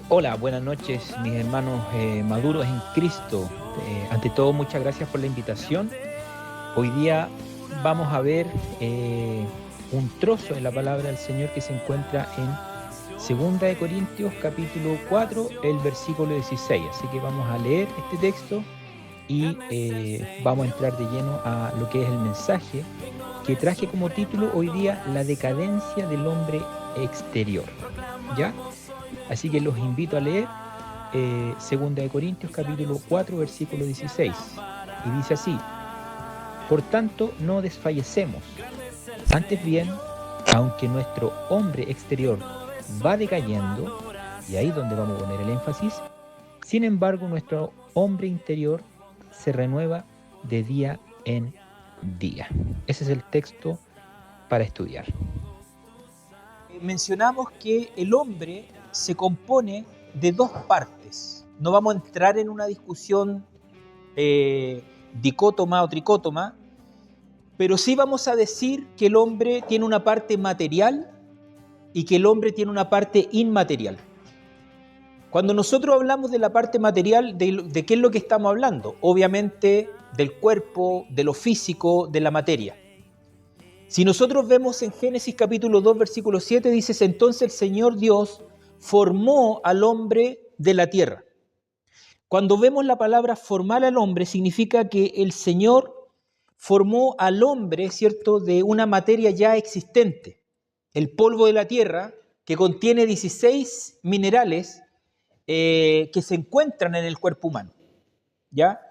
Hola, buenas noches, mis hermanos maduros en Cristo. Ante todo, muchas gracias por la invitación. Hoy día vamos a ver un trozo de la palabra del Señor que se encuentra en 2 Corintios capítulo 4, el versículo 16. Así que vamos a leer este texto y vamos a entrar de lleno a lo que es el mensaje que traje como título hoy día: la decadencia del hombre exterior. ¿Ya? Así que los invito a leer 2 Corintios capítulo 4 versículo 16. Y dice así: por tanto no desfallecemos, antes bien, aunque nuestro hombre exterior va decayendo, y ahí es donde vamos a poner el énfasis, sin embargo nuestro hombre interior se renueva de día en día. Ese es el texto para estudiar. Mencionamos que el hombre se compone de dos partes. No vamos a entrar en una discusión dicótoma o tricótoma, pero sí vamos a decir que el hombre tiene una parte material y que el hombre tiene una parte inmaterial. Cuando nosotros hablamos de la parte material, ¿de qué es lo que estamos hablando? Obviamente del cuerpo, de lo físico, de la materia. Si nosotros vemos en Génesis capítulo 2, versículo 7, dice: entonces el Señor Dios formó al hombre de la tierra. Cuando vemos la palabra formar al hombre, significa que el Señor formó al hombre, ¿cierto?, de una materia ya existente. El polvo de la tierra, que contiene 16 minerales que se encuentran en el cuerpo humano. ¿Ya?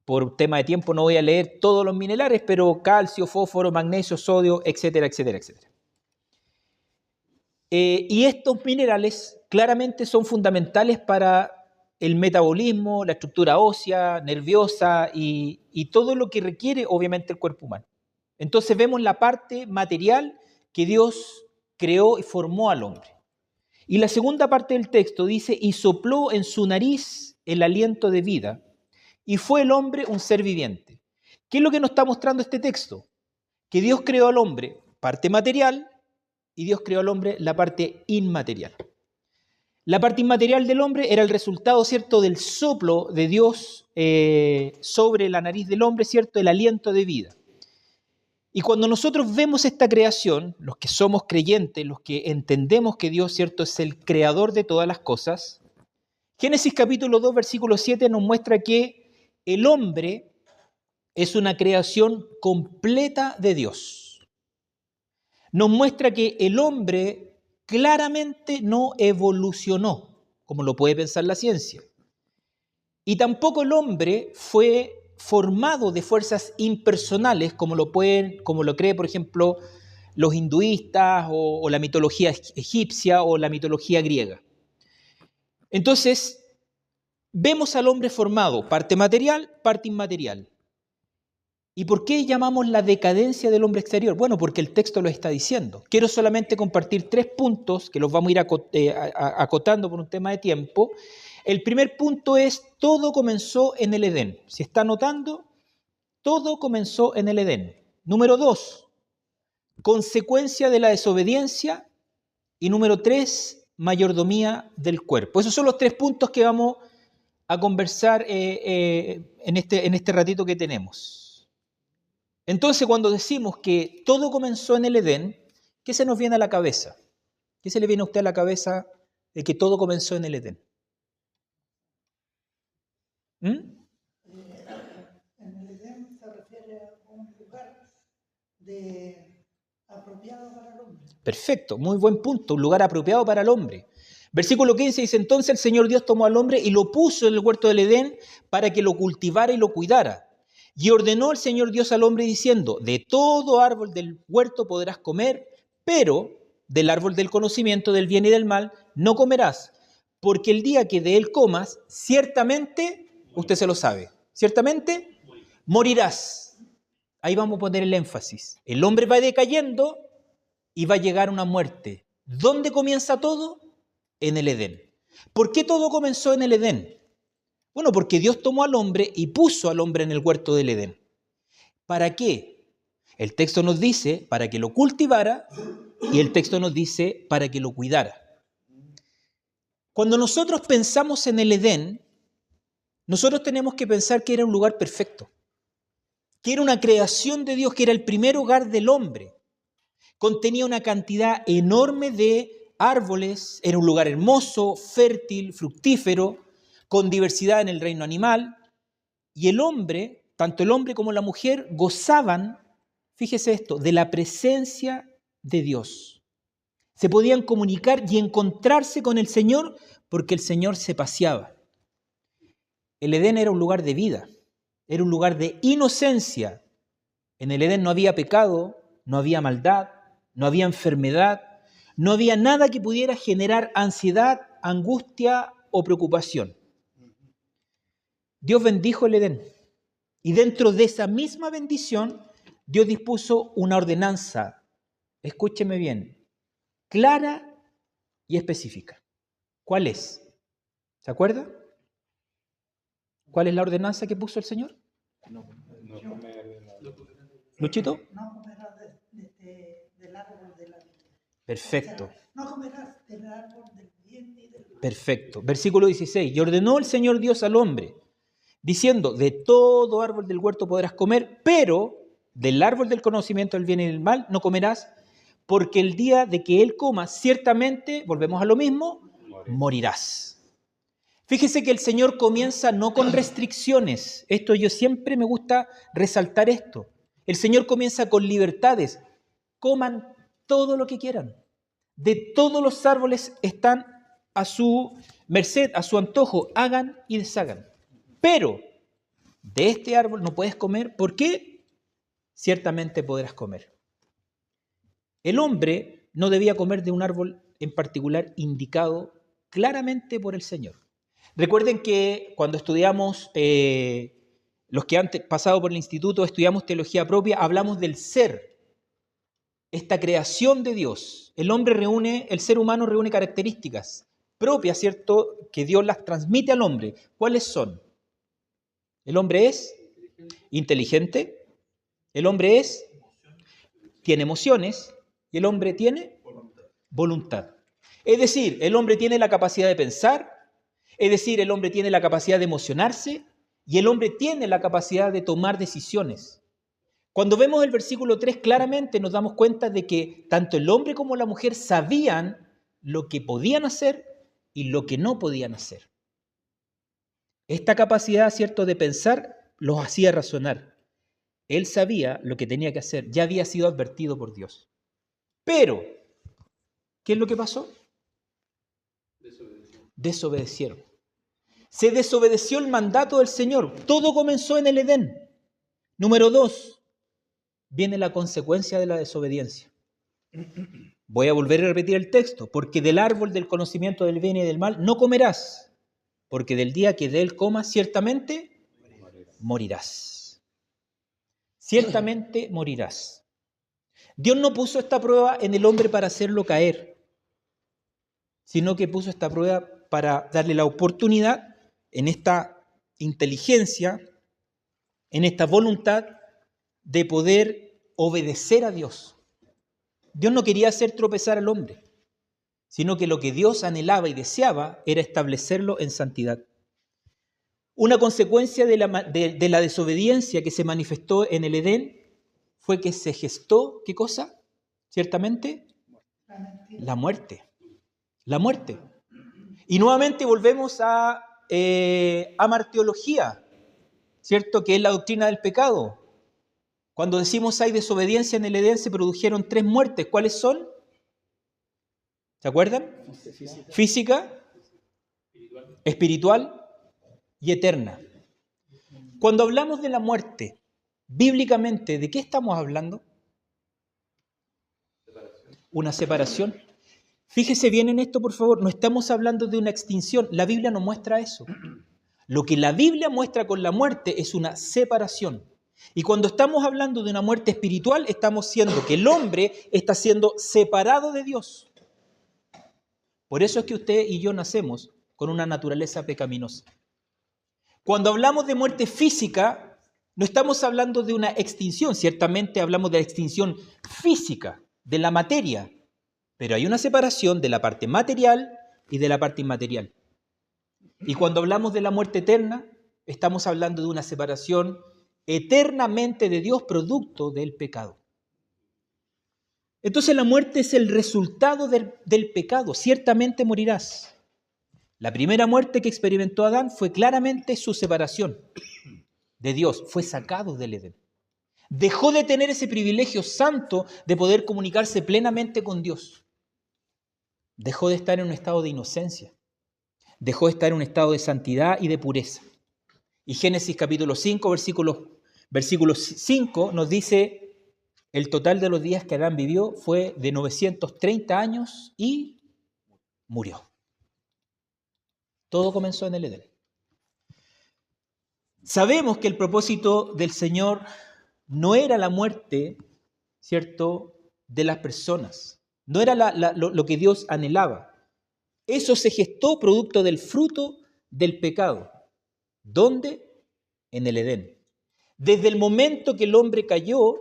Por tema de tiempo no voy a leer todos los minerales, pero calcio, fósforo, magnesio, sodio, etcétera, etcétera, etcétera. Y estos minerales claramente son fundamentales para el metabolismo, la estructura ósea, nerviosa y todo lo que requiere obviamente el cuerpo humano. Entonces vemos la parte material que Dios creó y formó al hombre. Y la segunda parte del texto dice: y sopló en su nariz el aliento de vida, y fue el hombre un ser viviente. ¿Qué es lo que nos está mostrando este texto? Que Dios creó al hombre parte material y Dios creó al hombre la parte inmaterial. La parte inmaterial del hombre era el resultado, ¿cierto?, del soplo de Dios sobre la nariz del hombre, ¿cierto?, el aliento de vida. Y cuando nosotros vemos esta creación, los que somos creyentes, los que entendemos que Dios, ¿cierto?, es el creador de todas las cosas, Génesis capítulo 2, versículo 7 nos muestra que el hombre es una creación completa de Dios. Nos muestra que el hombre claramente no evolucionó, como lo puede pensar la ciencia. Y tampoco el hombre fue formado de fuerzas impersonales, como lo cree, por ejemplo, los hinduistas o la mitología egipcia o la mitología griega. Entonces, vemos al hombre formado, parte material, parte inmaterial. ¿Y por qué llamamos la decadencia del hombre exterior? Bueno, porque el texto lo está diciendo. Quiero solamente compartir 3 puntos, que los vamos a ir acotando por un tema de tiempo. El primer punto es: todo comenzó en el Edén. Si está notando, todo comenzó en el Edén. Número 2, consecuencia de la desobediencia. Y número 3, mayordomía del cuerpo. Esos son los 3 puntos que vamos a conversar en este ratito que tenemos. Entonces, cuando decimos que todo comenzó en el Edén, ¿qué se nos viene a la cabeza? ¿Qué se le viene a usted a la cabeza de que todo comenzó en el Edén? En el Edén se refiere a un lugar apropiado para el hombre. Perfecto, muy buen punto, un lugar apropiado para el hombre. Versículo 15 dice: entonces el Señor Dios tomó al hombre y lo puso en el huerto del Edén para que lo cultivara y lo cuidara. Y ordenó el Señor Dios al hombre diciendo: de todo árbol del huerto podrás comer, pero del árbol del conocimiento del bien y del mal no comerás, porque el día que de él comas, ciertamente, usted se lo sabe, ciertamente morirás. Ahí vamos a poner el énfasis. El hombre va decayendo y va a llegar a una muerte. ¿Dónde comienza todo? En el Edén. ¿Por qué todo comenzó en el Edén? Bueno, porque Dios tomó al hombre y puso al hombre en el huerto del Edén. ¿Para qué? El texto nos dice para que lo cultivara y el texto nos dice para que lo cuidara. Cuando nosotros pensamos en el Edén, nosotros tenemos que pensar que era un lugar perfecto, que era una creación de Dios, que era el primer hogar del hombre. Contenía una cantidad enorme de árboles, era un lugar hermoso, fértil, fructífero, con diversidad en el reino animal. Y el hombre, tanto el hombre como la mujer, gozaban, fíjese esto, de la presencia de Dios. Se podían comunicar y encontrarse con el Señor porque el Señor se paseaba. El Edén era un lugar de vida, era un lugar de inocencia. En el Edén no había pecado, no había maldad, no había enfermedad, no había nada que pudiera generar ansiedad, angustia o preocupación. Dios bendijo el Edén y dentro de esa misma bendición Dios dispuso una ordenanza, escúcheme bien, clara y específica. ¿Cuál es? ¿Se acuerda? ¿Cuál es la ordenanza que puso el Señor? ¿Luchito? No comerás del árbol de la vida. Perfecto. O sea, no comerás del árbol del bien y del mal. Perfecto. Versículo 16. Y ordenó el Señor Dios al hombre, diciendo, de todo árbol del huerto podrás comer, pero del árbol del conocimiento del bien y del mal no comerás, porque el día de que él coma, ciertamente, volvemos a lo mismo, morirás. Fíjese que el Señor comienza no con restricciones. Esto yo siempre me gusta resaltar esto. El Señor comienza con libertades. Coman todo lo que quieran. De todos los árboles están a su merced, a su antojo. Hagan y deshagan. Pero de este árbol no puedes comer. ¿Por qué? Ciertamente podrás comer. El hombre no debía comer de un árbol en particular indicado claramente por el Señor. Recuerden que cuando estudiamos, los que han pasado por el instituto, estudiamos teología propia, hablamos del ser, esta creación de Dios. El ser humano reúne características propias, ¿cierto?, que Dios las transmite al hombre. ¿Cuáles son? El hombre es inteligente, el hombre tiene emociones y el hombre tiene voluntad. Es decir, el hombre tiene la capacidad de pensar, es decir, el hombre tiene la capacidad de emocionarse y el hombre tiene la capacidad de tomar decisiones. Cuando vemos el versículo 3 claramente nos damos cuenta de que tanto el hombre como la mujer sabían lo que podían hacer y lo que no podían hacer. Esta capacidad, ¿cierto?, de pensar los hacía razonar. Él sabía lo que tenía que hacer, ya había sido advertido por Dios. Pero, ¿qué es lo que pasó? Desobedecieron. Se desobedeció el mandato del Señor. Todo comenzó en el Edén. Número 2, viene la consecuencia de la desobediencia. Voy a volver a repetir el texto. Porque del árbol del conocimiento del bien y del mal no comerás, porque del día que de él comas, ciertamente morirás. Ciertamente morirás. Dios no puso esta prueba en el hombre para hacerlo caer, sino que puso esta prueba para darle la oportunidad en esta inteligencia, en esta voluntad de poder obedecer a Dios. Dios no quería hacer tropezar al hombre, sino que lo que Dios anhelaba y deseaba era establecerlo en santidad. Una consecuencia de la desobediencia que se manifestó en el Edén fue que se gestó, ¿qué cosa? Ciertamente, la muerte. La muerte. Y nuevamente volvemos a amarteología, ¿cierto? Que es la doctrina del pecado. Cuando decimos hay desobediencia en el Edén, se produjeron 3 muertes. ¿Cuáles son? ¿Se acuerdan? Física, espiritual y eterna. Cuando hablamos de la muerte, bíblicamente, ¿de qué estamos hablando? Una separación. Fíjese bien en esto, por favor. No estamos hablando de una extinción. La Biblia no muestra eso. Lo que la Biblia muestra con la muerte es una separación. Y cuando estamos hablando de una muerte espiritual, estamos diciendo que el hombre está siendo separado de Dios. Por eso es que usted y yo nacemos con una naturaleza pecaminosa. Cuando hablamos de muerte física, no estamos hablando de una extinción. Ciertamente hablamos de la extinción física, de la materia. Pero hay una separación de la parte material y de la parte inmaterial. Y cuando hablamos de la muerte eterna, estamos hablando de una separación eternamente de Dios producto del pecado. Entonces la muerte es el resultado del pecado. Ciertamente morirás. La primera muerte que experimentó Adán fue claramente su separación de Dios. Fue sacado del Edén. Dejó de tener ese privilegio santo de poder comunicarse plenamente con Dios. Dejó de estar en un estado de inocencia. Dejó de estar en un estado de santidad y de pureza. Y Génesis capítulo 5, versículo 5 nos dice: el total de los días que Adán vivió fue de 930 años y murió. Todo comenzó en el Edén. Sabemos que el propósito del Señor no era la muerte, ¿cierto?, de las personas. No era lo que Dios anhelaba. Eso se gestó producto del fruto del pecado. ¿Dónde? En el Edén. Desde el momento que el hombre cayó,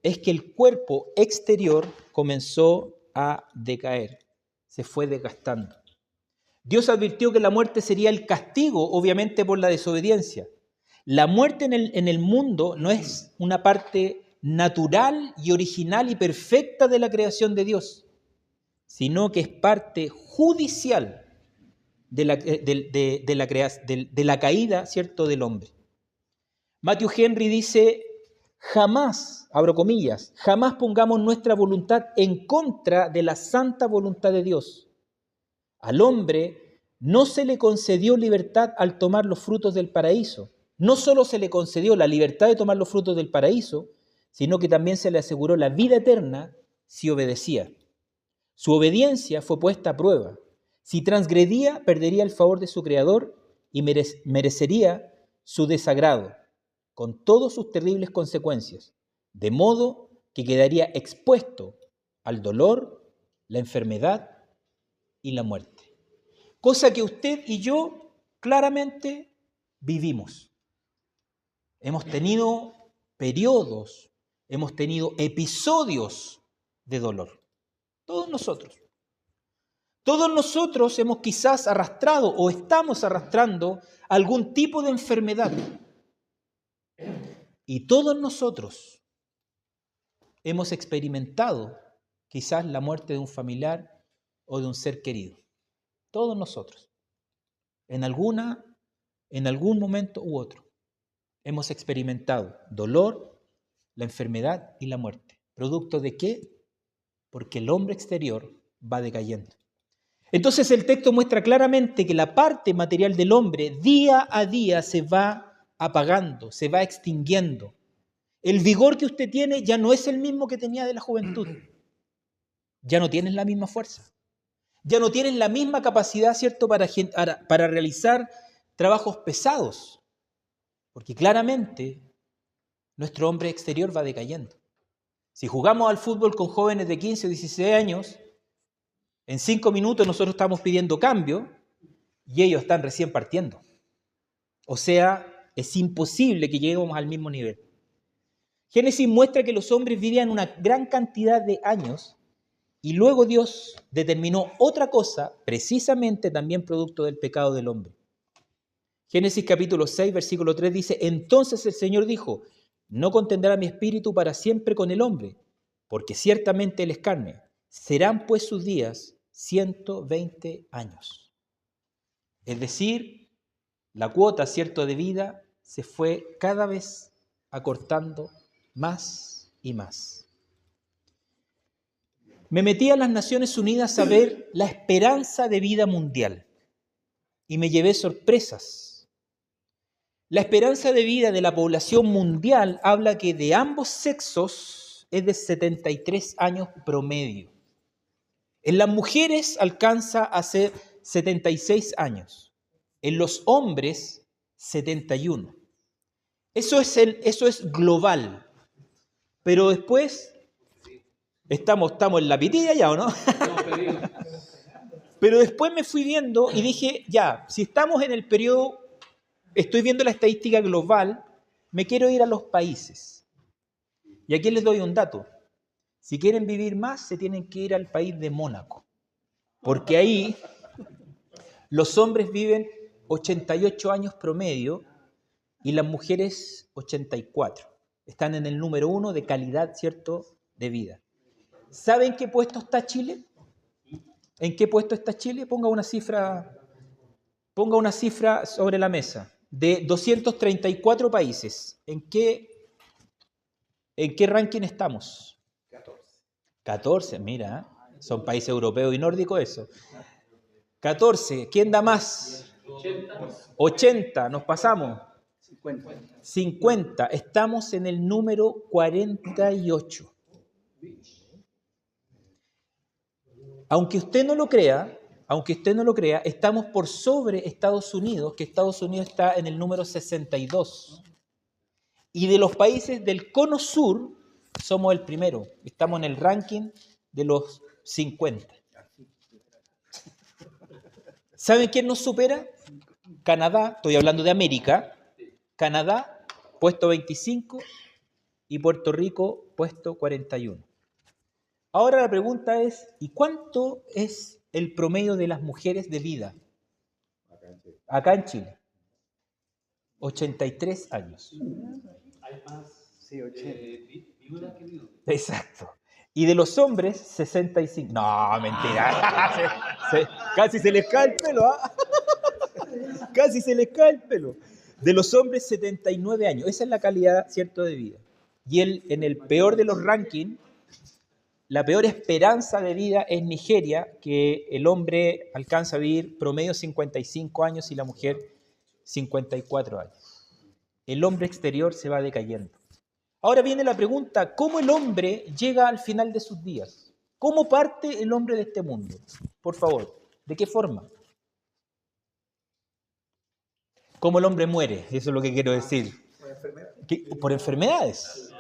es que el cuerpo exterior comenzó a decaer. Se fue desgastando. Dios advirtió que la muerte sería el castigo, obviamente, por la desobediencia. La muerte en el mundo no es una parte natural y original y perfecta de la creación de Dios, sino que es parte judicial de la caída, ¿cierto?, del hombre. Matthew Henry dice: jamás, abro comillas, jamás pongamos nuestra voluntad en contra de la santa voluntad de Dios. Al hombre no se le concedió libertad al tomar los frutos del paraíso. No solo se le concedió la libertad de tomar los frutos del paraíso, sino que también se le aseguró la vida eterna si obedecía. Su obediencia fue puesta a prueba. Si transgredía, perdería el favor de su Creador y merecería su desagrado, con todas sus terribles consecuencias, de modo que quedaría expuesto al dolor, la enfermedad y la muerte. Cosa que usted y yo claramente vivimos. Hemos tenido periodos, hemos tenido episodios de dolor. Todos nosotros. Todos nosotros hemos quizás arrastrado o estamos arrastrando algún tipo de enfermedad. Y todos nosotros hemos experimentado quizás la muerte de un familiar o de un ser querido. Todos nosotros. En algún momento u otro. Hemos experimentado dolor, la enfermedad y la muerte. ¿Producto de qué? Porque el hombre exterior va decayendo. Entonces el texto muestra claramente que la parte material del hombre día a día se va apagando, se va extinguiendo. El vigor que usted tiene ya no es el mismo que tenía de la juventud. Ya no tienes la misma fuerza. Ya no tienes la misma capacidad, ¿cierto?, para realizar trabajos pesados. Porque claramente nuestro hombre exterior va decayendo. Si jugamos al fútbol con jóvenes de 15 o 16 años, en 5 minutos nosotros estamos pidiendo cambio y ellos están recién partiendo. O sea, es imposible que lleguemos al mismo nivel. Génesis muestra que los hombres vivían una gran cantidad de años y luego Dios determinó otra cosa, precisamente también producto del pecado del hombre. Génesis capítulo 6, versículo 3 dice: entonces el Señor dijo: no contendrá mi espíritu para siempre con el hombre, porque ciertamente él es carne. Serán pues sus días 120 años. Es decir, la cuota, ¿cierto?, de vida se fue cada vez acortando más y más. Me metí a las Naciones Unidas a ver la esperanza de vida mundial y me llevé sorpresas. La esperanza de vida de la población mundial habla que de ambos sexos es de 73 años promedio. En las mujeres alcanza a ser 76 años. En los hombres, 71. Eso es global. Pero después, estamos en la pitilla ya, ¿o no? Pero después me fui viendo y dije, ya, si estamos en el periodo, estoy viendo la estadística global, me quiero ir a los países. Y aquí les doy un dato. Si quieren vivir más, se tienen que ir al país de Mónaco. Porque ahí Los hombres viven 88 años promedio y las mujeres 84. Están en el número 1 de calidad, ¿cierto?, de vida. ¿Saben qué puesto está Chile? ¿En qué puesto está Chile? Ponga una cifra sobre la mesa. De 234 países, ¿en qué ranking estamos? 14, mira, son países europeos y nórdicos eso. 14, ¿quién da más? 80, nos pasamos. 50, estamos en el número 48. Aunque usted no lo crea, estamos por sobre Estados Unidos, que Estados Unidos está en el número 62. Y de los países del cono sur, somos el primero. Estamos en el ranking de los 50. ¿Saben quién nos supera? Canadá, estoy hablando de América. Canadá, puesto 25, y Puerto Rico, puesto 41. Ahora la pregunta es, ¿y cuánto es el promedio de las mujeres de vida? Acá en Chile. 83 años. Hay más viudas que viudas. Exacto. Y de los hombres, 65. No, mentira. Casi se les cae el pelo, ¿ah? Casi se les cae el pelo. De los hombres, 79 años. Esa es la calidad, ¿cierto?, de vida. Y en el peor de los rankings, la peor esperanza de vida es Nigeria, que el hombre alcanza a vivir promedio 55 años y la mujer 54 años. El hombre exterior se va decayendo. Ahora viene la pregunta, ¿cómo el hombre llega al final de sus días? ¿Cómo parte el hombre de este mundo? Por favor, ¿de qué forma? ¿Cómo el hombre muere? Eso es lo que quiero decir. Por enfermedades.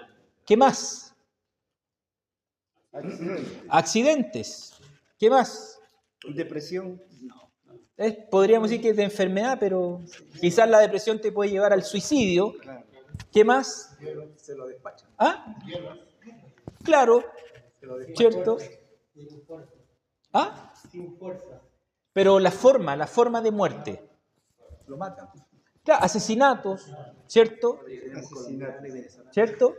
¿Qué más? Accidentes. ¿Qué más? Depresión. Podríamos decir que es de enfermedad, pero quizás la depresión te puede llevar al suicidio. Claro. ¿Qué más? Se lo despachan. ¿Ah? Claro, Se lo despachan. ¿cierto? ¿Ah? Sin fuerza. Pero la forma de muerte. Lo matan. Claro, asesinatos, ¿cierto? Asesinato. ¿Cierto?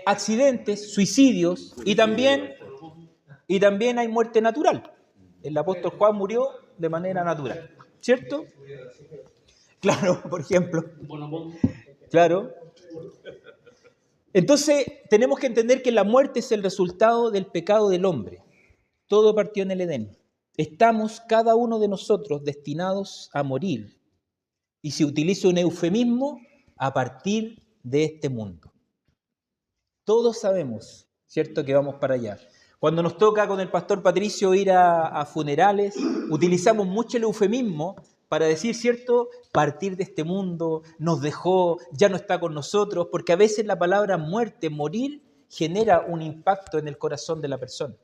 Accidentes, suicidios y también hay muerte natural. El apóstol Juan murió de manera natural, ¿cierto? Claro, por ejemplo. Claro. Entonces, tenemos que entender que la muerte es el resultado del pecado del hombre. Todo partió en el Edén. Estamos cada uno de nosotros destinados a morir. Y si utilizo un eufemismo, a partir de este mundo. Todos sabemos, ¿cierto?, que vamos para allá. Cuando nos toca con el pastor Patricio ir a funerales, utilizamos mucho el eufemismo para decir, ¿cierto?, partir de este mundo, nos dejó, ya no está con nosotros, porque a veces la palabra muerte, morir, genera un impacto en el corazón de la persona.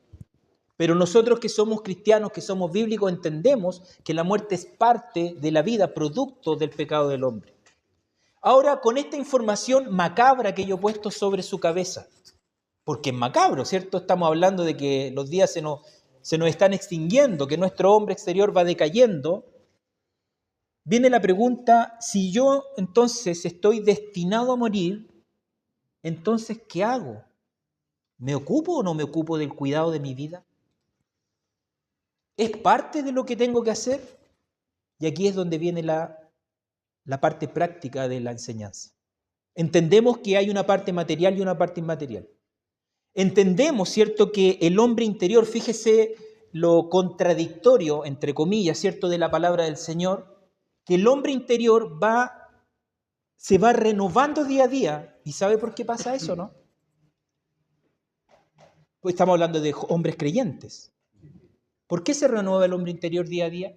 Pero nosotros que somos cristianos, que somos bíblicos, entendemos que la muerte es parte de la vida, producto del pecado del hombre. Ahora, con esta información macabra que yo he puesto sobre su cabeza, porque es macabro, ¿cierto? Estamos hablando de que los días se nos están extinguiendo, que nuestro hombre exterior va decayendo. Viene la pregunta, si yo entonces estoy destinado a morir, entonces, ¿qué hago? ¿Me ocupo o no me ocupo del cuidado de mi vida? ¿Es parte de lo que tengo que hacer? Y aquí es donde viene la parte práctica de la enseñanza. Entendemos que hay una parte material y una parte inmaterial. Entendemos, ¿cierto?, que el hombre interior, fíjese lo contradictorio, entre comillas, ¿cierto?, de la palabra del Señor, que el hombre interior se va renovando día a día. ¿Y sabe por qué pasa eso, no? Pues estamos hablando de hombres creyentes. ¿Por qué se renueva el hombre interior día a día?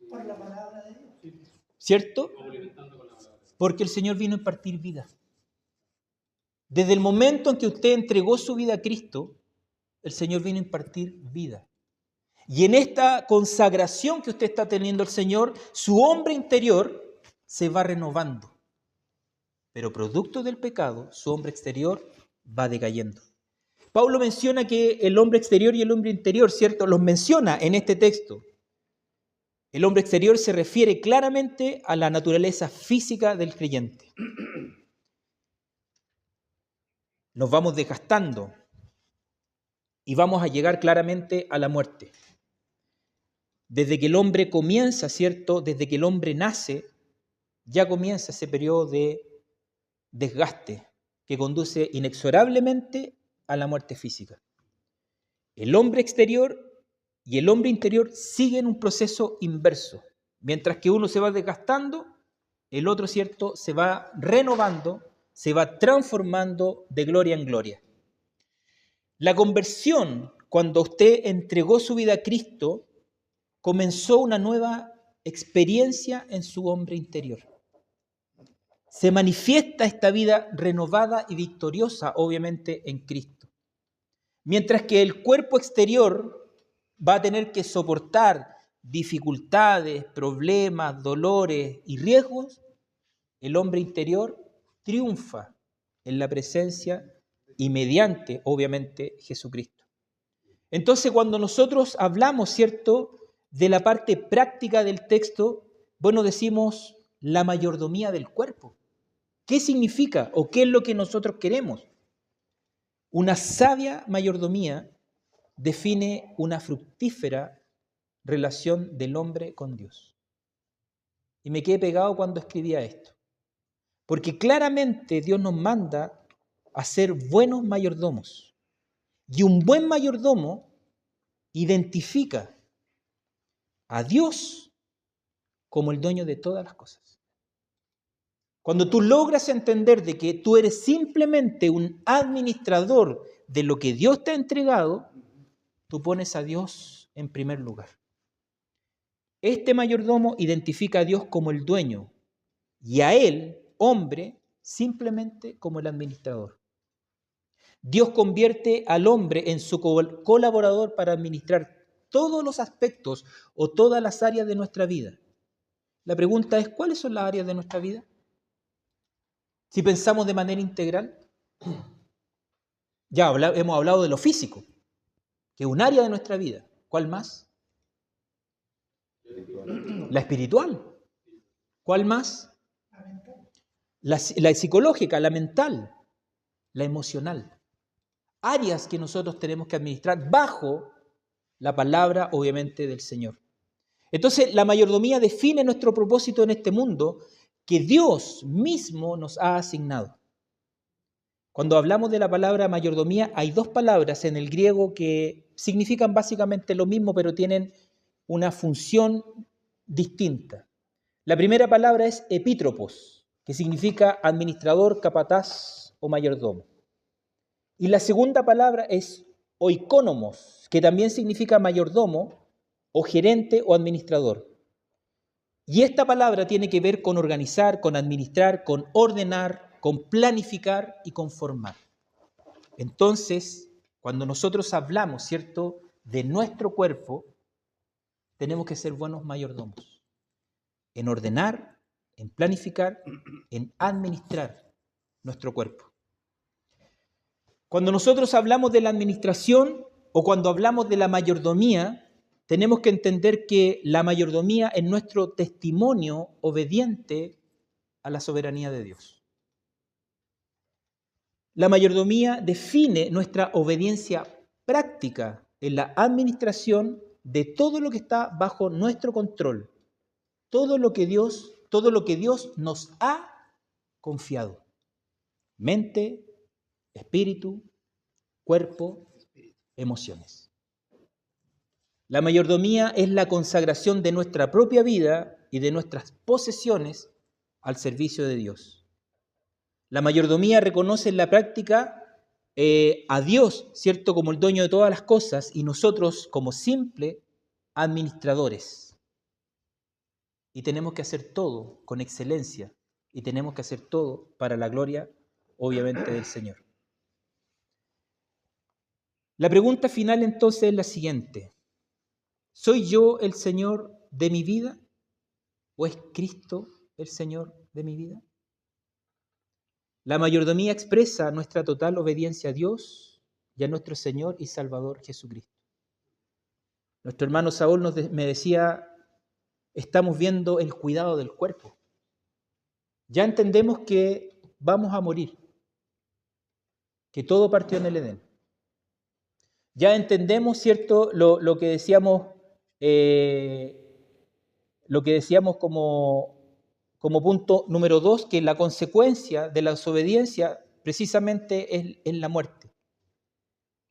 Por la palabra de Dios. ¿Cierto? Porque el Señor vino a impartir vida. Desde el momento en que usted entregó su vida a Cristo, el Señor vino a impartir vida. Y en esta consagración que usted está teniendo al Señor, su hombre interior se va renovando. Pero producto del pecado, su hombre exterior va decayendo. Pablo menciona que el hombre exterior y el hombre interior, ¿cierto? Los menciona en este texto. El hombre exterior se refiere claramente a la naturaleza física del creyente. Nos vamos desgastando y vamos a llegar claramente a la muerte. Desde que el hombre comienza, ¿cierto? Desde que el hombre nace, ya comienza ese periodo de desgaste que conduce inexorablemente a la muerte física. El hombre exterior y el hombre interior siguen un proceso inverso. Mientras que uno se va desgastando, el otro, ¿cierto?, se va renovando, se va transformando de gloria en gloria. La conversión, cuando usted entregó su vida a Cristo, comenzó una nueva experiencia en su hombre interior. Se manifiesta esta vida renovada y victoriosa, obviamente, en Cristo. Mientras que el cuerpo exterior va a tener que soportar dificultades, problemas, dolores y riesgos, el hombre interior triunfa en la presencia y mediante, obviamente, Jesucristo. Entonces, cuando nosotros hablamos, ¿cierto?, de la parte práctica del texto, bueno, decimos la mayordomía del cuerpo. ¿Qué significa o qué es lo que nosotros queremos? Una sabia mayordomía define una fructífera relación del hombre con Dios. Y me quedé pegado cuando escribía esto. Porque claramente Dios nos manda a ser buenos mayordomos. Y un buen mayordomo identifica a Dios como el dueño de todas las cosas. Cuando tú logras entender de que tú eres simplemente un administrador de lo que Dios te ha entregado, tú pones a Dios en primer lugar. Este mayordomo identifica a Dios como el dueño y a él, hombre, simplemente como el administrador. Dios convierte al hombre en su colaborador para administrar todos los aspectos o todas las áreas de nuestra vida. La pregunta es, ¿cuáles son las áreas de nuestra vida? Si pensamos de manera integral, ya hemos hablado de lo físico, que es un área de nuestra vida. ¿Cuál más? La espiritual. ¿Cuál más? La psicológica, la mental, la emocional. Áreas que nosotros tenemos que administrar bajo la palabra, obviamente, del Señor. Entonces, la mayordomía define nuestro propósito en este mundo que Dios mismo nos ha asignado. Cuando hablamos de la palabra mayordomía, hay dos palabras en el griego que significan básicamente lo mismo, pero tienen una función distinta. La primera palabra es epítropos, que significa administrador, capataz o mayordomo. Y la segunda palabra es oikónomos, que también significa mayordomo o gerente o administrador. Y esta palabra tiene que ver con organizar, con administrar, con ordenar, con planificar y con formar. Entonces, cuando nosotros hablamos, ¿cierto?, de nuestro cuerpo, tenemos que ser buenos mayordomos. En ordenar, en planificar, en administrar nuestro cuerpo. Cuando nosotros hablamos de la administración o cuando hablamos de la mayordomía, tenemos que entender que la mayordomía es nuestro testimonio obediente a la soberanía de Dios. La mayordomía define nuestra obediencia práctica en la administración de todo lo que está bajo nuestro control, todo lo que Dios nos ha confiado. Mente, espíritu, cuerpo, emociones. La mayordomía es la consagración de nuestra propia vida y de nuestras posesiones al servicio de Dios. La mayordomía reconoce en la práctica a Dios, ¿cierto?, como el dueño de todas las cosas y nosotros como simples administradores. Y tenemos que hacer todo con excelencia y tenemos que hacer todo para la gloria, obviamente, del Señor. La pregunta final entonces es la siguiente. ¿Soy yo el Señor de mi vida o es Cristo el Señor de mi vida? La mayordomía expresa nuestra total obediencia a Dios y a nuestro Señor y Salvador Jesucristo. Nuestro hermano Saúl me decía estamos viendo el cuidado del cuerpo. Ya entendemos que vamos a morir, que todo partió en el Edén. Ya entendemos, ¿cierto?, lo que decíamos como punto número 2, que la consecuencia de la desobediencia precisamente es la muerte.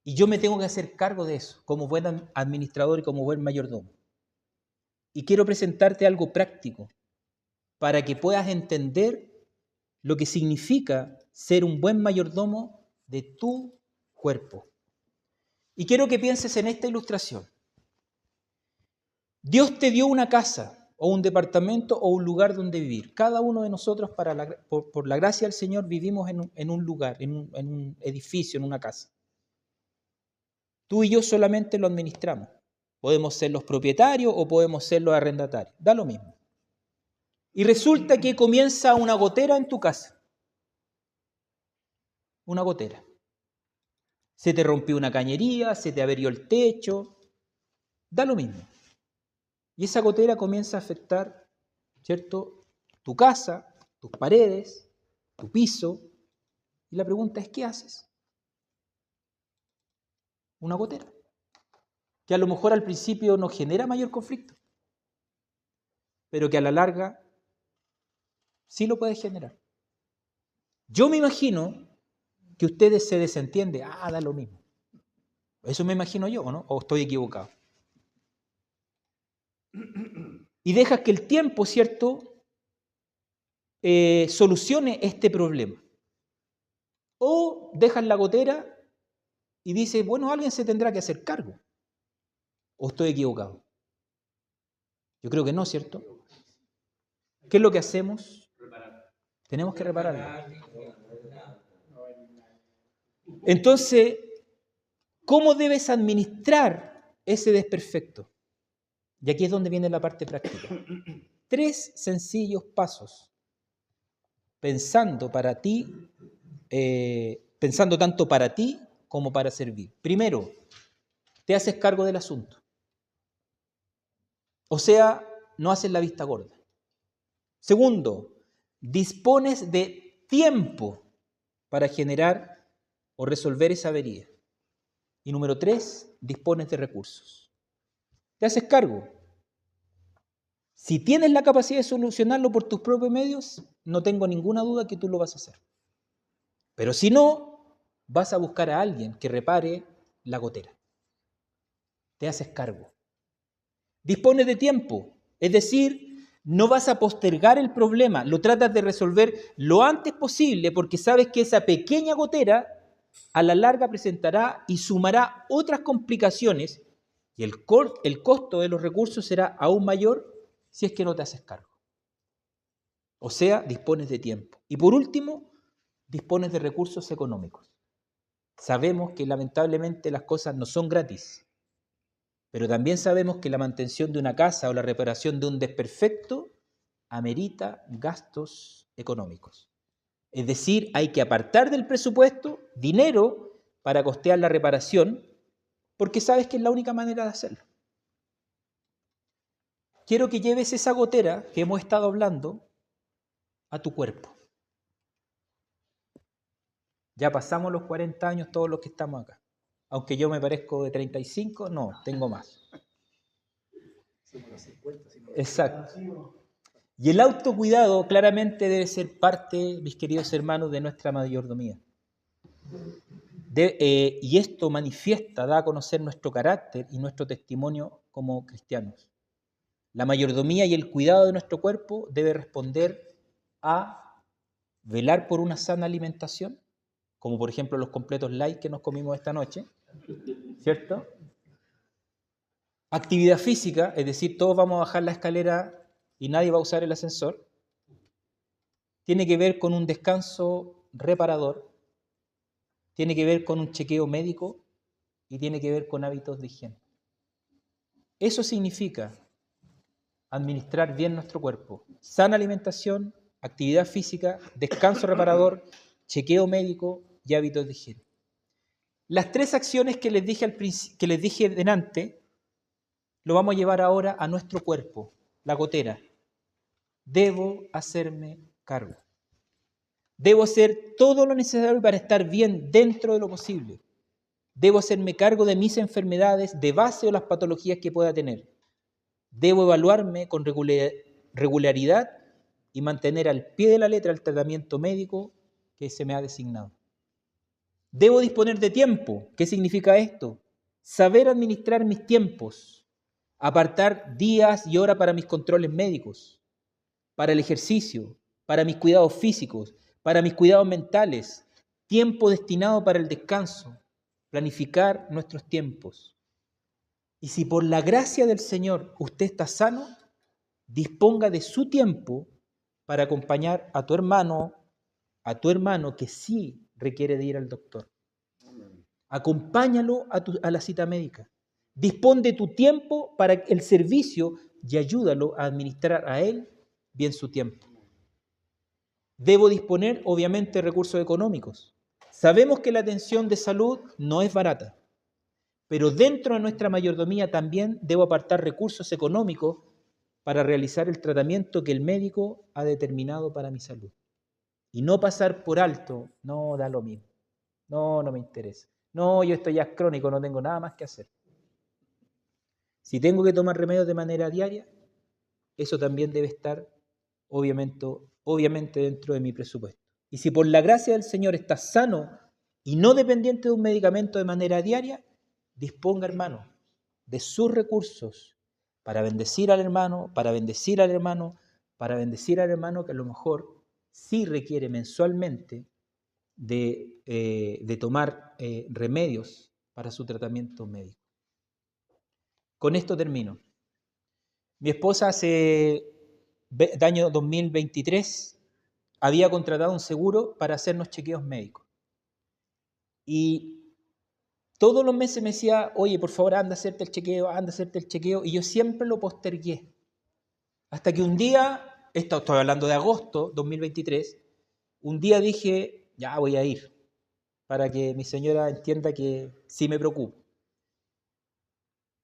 Y yo me tengo que hacer cargo de eso, como buen administrador y como buen mayordomo. Y quiero presentarte algo práctico para que puedas entender lo que significa ser un buen mayordomo de tu cuerpo. Y quiero que pienses en esta ilustración. Dios te dio una casa, o un departamento, o un lugar donde vivir. Cada uno de nosotros, por la gracia del Señor, vivimos en un lugar, en un edificio, en una casa. Tú y yo solamente lo administramos. Podemos ser los propietarios o podemos ser los arrendatarios. Da lo mismo. Y resulta que comienza una gotera en tu casa. Una gotera. Se te rompió una cañería, se te averió el techo. Da lo mismo. Y esa gotera comienza a afectar, ¿cierto?, tu casa, tus paredes, tu piso. Y la pregunta es, ¿qué haces? Una gotera, que a lo mejor al principio no genera mayor conflicto, pero que a la larga sí lo puede generar. Yo me imagino que ustedes se desentienden, da lo mismo. Eso me imagino yo, ¿no? ¿O estoy equivocado? Y dejas que el tiempo, ¿cierto?, solucione este problema. O dejas la gotera y dices, bueno, alguien se tendrá que hacer cargo. ¿O estoy equivocado? Yo creo que no, ¿cierto? ¿Qué es lo que hacemos? Tenemos que repararlo. Entonces, ¿cómo debes administrar ese desperfecto? Y aquí es donde viene la parte práctica. 3 sencillos pasos, pensando tanto para ti como para servir. Primero, te haces cargo del asunto. O sea, no haces la vista gorda. Segundo, dispones de tiempo para generar o resolver esa avería. Y número 3, dispones de recursos. Te haces cargo. Si tienes la capacidad de solucionarlo por tus propios medios, no tengo ninguna duda que tú lo vas a hacer. Pero si no, vas a buscar a alguien que repare la gotera. Te haces cargo. Dispones de tiempo, es decir, no vas a postergar el problema, lo tratas de resolver lo antes posible porque sabes que esa pequeña gotera a la larga presentará y sumará otras complicaciones y el costo de los recursos será aún mayor si es que no te haces cargo. O sea, dispones de tiempo. Y por último, dispones de recursos económicos. Sabemos que lamentablemente las cosas no son gratis, pero también sabemos que la mantención de una casa o la reparación de un desperfecto amerita gastos económicos. Es decir, hay que apartar del presupuesto dinero para costear la reparación, porque sabes que es la única manera de hacerlo. Quiero que lleves esa gotera que hemos estado hablando a tu cuerpo. Ya pasamos los 40 años todos los que estamos acá. Aunque yo me parezco de 35, no, tengo más. Exacto. Y el autocuidado claramente debe ser parte, mis queridos hermanos, de nuestra mayordomía. Y esto manifiesta, da a conocer nuestro carácter y nuestro testimonio como cristianos. La mayordomía y el cuidado de nuestro cuerpo debe responder a velar por una sana alimentación, como por ejemplo los completos light que nos comimos esta noche, ¿cierto? Actividad física, es decir, todos vamos a bajar la escalera y nadie va a usar el ascensor. Tiene que ver con un descanso reparador, tiene que ver con un chequeo médico y tiene que ver con hábitos de higiene. Eso significa administrar bien nuestro cuerpo. Sana alimentación, actividad física, descanso reparador, chequeo médico y hábitos de higiene. Las 3 acciones que les dije delante, lo vamos a llevar ahora a nuestro cuerpo, la gotera. Debo hacerme cargo. Debo hacer todo lo necesario para estar bien dentro de lo posible. Debo hacerme cargo de mis enfermedades de base o las patologías que pueda tener. Debo evaluarme con regularidad y mantener al pie de la letra el tratamiento médico que se me ha designado. Debo disponer de tiempo. ¿Qué significa esto? Saber administrar mis tiempos, apartar días y horas para mis controles médicos, para el ejercicio, para mis cuidados físicos, para mis cuidados mentales, tiempo destinado para el descanso, planificar nuestros tiempos. Y si por la gracia del Señor usted está sano, disponga de su tiempo para acompañar a tu hermano que sí requiere de ir al doctor. Acompáñalo a la cita médica. Dispón de tu tiempo para el servicio y ayúdalo a administrar a él bien su tiempo. Debo disponer, obviamente, de recursos económicos. Sabemos que la atención de salud no es barata, pero dentro de nuestra mayordomía también debo apartar recursos económicos para realizar el tratamiento que el médico ha determinado para mi salud. Y no pasar por alto, no da lo mismo, no me interesa. No, yo estoy ya crónico, no tengo nada más que hacer. Si tengo que tomar remedios de manera diaria, eso también debe estar obviamente dentro de mi presupuesto. Y si por la gracia del Señor estás sano y no dependiente de un medicamento de manera diaria, disponga, hermano, de sus recursos para bendecir al hermano, para bendecir al hermano que a lo mejor sí requiere mensualmente de tomar remedios para su tratamiento médico. Con esto termino. Mi esposa hace el año 2023 había contratado un seguro para hacernos chequeos médicos. Y todos los meses me decía, oye, por favor, anda a hacerte el chequeo, y yo siempre lo postergué. Hasta que un día, estoy hablando de agosto 2023, un día dije, ya voy a ir, para que mi señora entienda que sí me preocupo.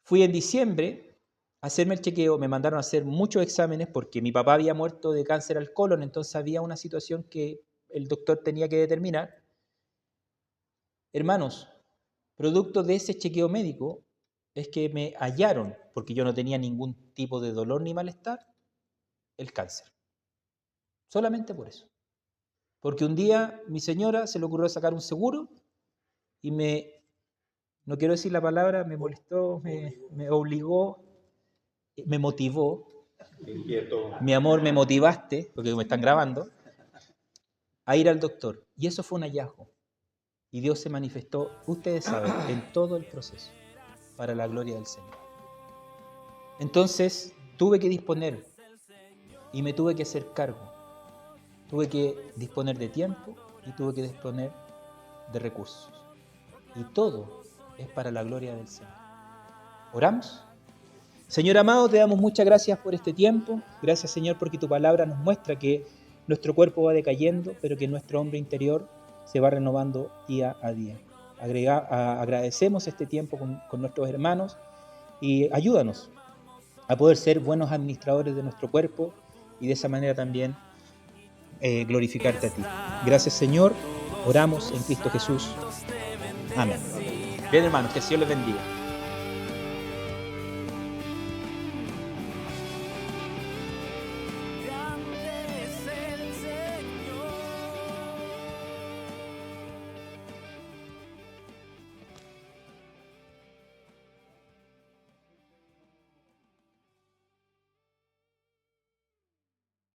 Fui en diciembre a hacerme el chequeo, me mandaron a hacer muchos exámenes porque mi papá había muerto de cáncer al colon, entonces había una situación que el doctor tenía que determinar. Hermanos, producto de ese chequeo médico es que me hallaron, porque yo no tenía ningún tipo de dolor ni malestar, el cáncer. Solamente por eso. Porque un día mi señora se le ocurrió sacar un seguro y no quiero decir la palabra, me molestó, me obligó, me motivó. Mi amor, me motivaste, porque me están grabando, a ir al doctor. Y eso fue un hallazgo. Y Dios se manifestó, ustedes saben, en todo el proceso, para la gloria del Señor. Entonces, tuve que disponer y me tuve que hacer cargo. Tuve que disponer de tiempo y tuve que disponer de recursos. Y todo es para la gloria del Señor. ¿Oramos? Señor amado, te damos muchas gracias por este tiempo. Gracias, Señor, porque tu palabra nos muestra que nuestro cuerpo va decayendo, pero que nuestro hombre interior se va renovando día a día. Agradecemos este tiempo con nuestros hermanos y ayúdanos a poder ser buenos administradores de nuestro cuerpo y de esa manera también glorificarte a ti. Gracias, Señor. Oramos en Cristo Jesús. Amén. Bien, hermanos, que el Señor les bendiga.